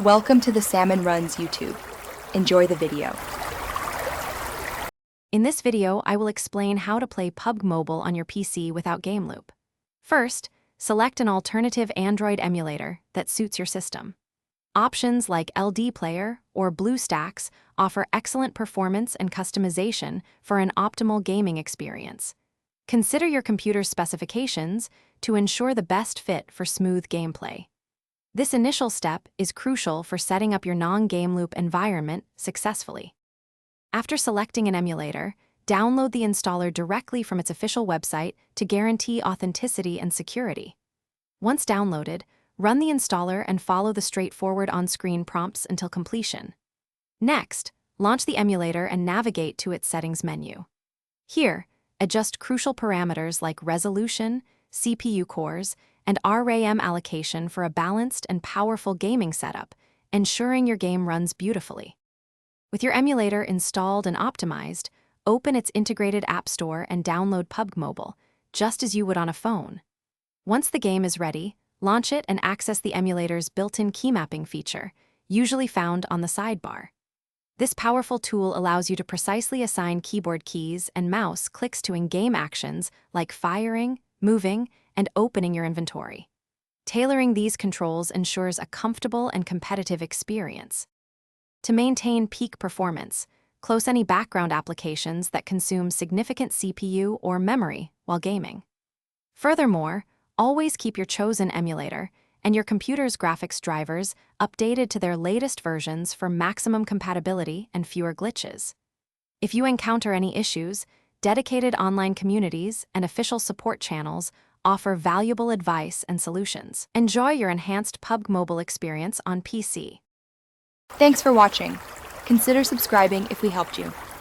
Welcome to the Salmon Runs YouTube. Enjoy the video. In this video, I will explain how to play PUBG Mobile on your PC without Gameloop. First, select an alternative Android emulator that suits your system. Options like LD Player or BlueStacks offer excellent performance and customization for an optimal gaming experience. Consider your computer's specifications to ensure the best fit for smooth gameplay. This initial step is crucial for setting up your non-Gameloop environment successfully. After selecting an emulator, download the installer directly from its official website to guarantee authenticity and security. Once downloaded, run the installer and follow the straightforward on-screen prompts until completion. Next, launch the emulator and navigate to its settings menu. Here, adjust crucial parameters like resolution, CPU cores, and RAM allocation for a balanced and powerful gaming setup, ensuring your game runs beautifully. With your emulator installed and optimized, open its integrated app store and download PUBG Mobile, just as you would on a phone. Once the game is ready, launch it and access the emulator's built-in key mapping feature, usually found on the sidebar. This powerful tool allows you to precisely assign keyboard keys and mouse clicks to in-game actions like firing, moving, and opening your inventory. Tailoring these controls ensures a comfortable and competitive experience. To maintain peak performance, close any background applications that consume significant CPU or memory while gaming. Furthermore, always keep your chosen emulator and your computer's graphics drivers updated to their latest versions for maximum compatibility and fewer glitches. If you encounter any issues, dedicated online communities and official support channels offer valuable advice and solutions. Enjoy your enhanced PUBG Mobile experience on PC. Thanks for watching. Consider subscribing if we helped you.